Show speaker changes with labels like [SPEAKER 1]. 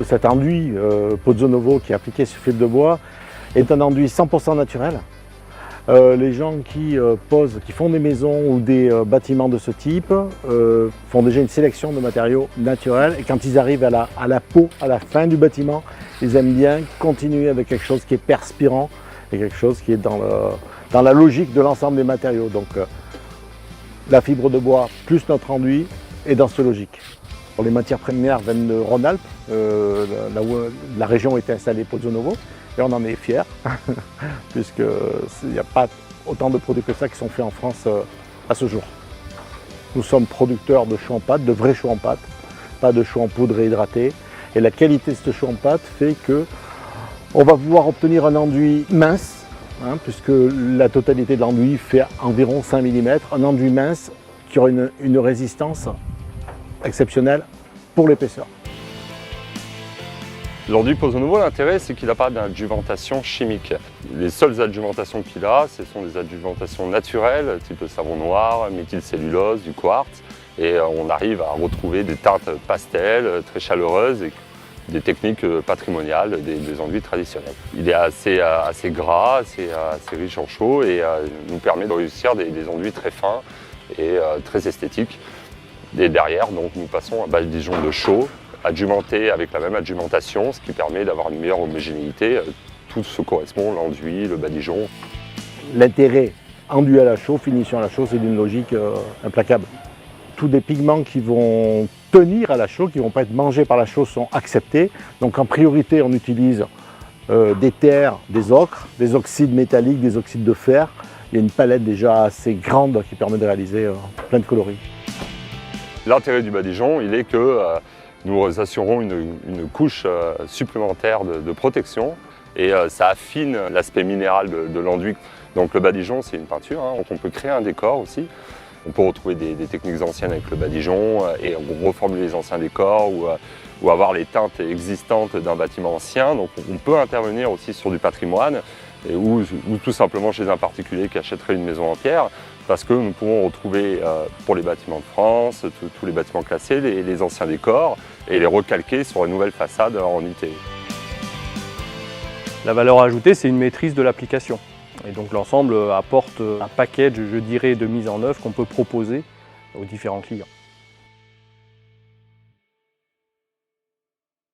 [SPEAKER 1] Cet enduit Pozzo Novo qui est appliqué sur fil de bois est un enduit 100% naturel. Les gens qui font des maisons ou des bâtiments de ce type font déjà une sélection de matériaux naturels et quand ils arrivent à la peau, à la fin du bâtiment, ils aiment bien continuer avec quelque chose qui est perspirant et quelque chose qui est dans la logique de l'ensemble des matériaux. Donc la fibre de bois plus notre enduit est dans cette logique. Les matières premières viennent de Rhône-Alpes, là où la région était installée Pozzo Novo, et on en est fiers, puisqu'il n'y a pas autant de produits que ça qui sont faits en France à ce jour. Nous sommes producteurs de chaux en pâte, de vrais chaux en pâte, pas de chaux en poudre réhydraté, et la qualité de ce chaux en pâte fait qu'on va pouvoir obtenir un enduit mince, puisque la totalité de l'enduit fait environ 5 mm, un enduit mince qui aura une résistance exceptionnelle pour l'épaisseur.
[SPEAKER 2] L'enduit Pozzo Novo, l'intérêt, c'est qu'il n'a pas d'adjuvantation chimique. Les seules adjuventations qu'il a, ce sont des adjuventations naturelles, type savon noir, méthylcellulose, du quartz. Et on arrive à retrouver des teintes pastel, très chaleureuses, et des techniques patrimoniales des enduits traditionnels. Il est assez gras, assez riche en chaux et nous permet de réussir des enduits très fins et très esthétiques. Et derrière, donc, nous passons un badigeon de chaux, adjuvanté avec la même adjuvantation, ce qui permet d'avoir une meilleure homogénéité. Tout se correspond, l'enduit, le badigeon.
[SPEAKER 1] L'intérêt enduit à la chaux, finition à la chaux, c'est d'une logique implacable. Tous des pigments qui vont tenir à la chaux, qui ne vont pas être mangés par la chaux, sont acceptés. Donc en priorité, on utilise des terres, des ocres, des oxydes métalliques, des oxydes de fer. Il y a une palette déjà assez grande qui permet de réaliser plein de coloris.
[SPEAKER 2] L'intérêt du badigeon, il est que nous assurons une couche supplémentaire de protection et ça affine l'aspect minéral de l'enduit. Donc le badigeon, c'est une peinture, donc on peut créer un décor aussi. On peut retrouver des techniques anciennes avec le badigeon et reformuler les anciens décors ou avoir les teintes existantes d'un bâtiment ancien. Donc on peut intervenir aussi sur du patrimoine ou tout simplement chez un particulier qui achèterait une maison en pierre, parce que nous pouvons retrouver pour les bâtiments de France, tous les bâtiments classés, les anciens décors et les recalquer sur une nouvelle façade en unité.
[SPEAKER 3] La valeur ajoutée, c'est une maîtrise de l'application. Et donc l'ensemble apporte un package, je dirais, de mise en œuvre qu'on peut proposer aux différents clients.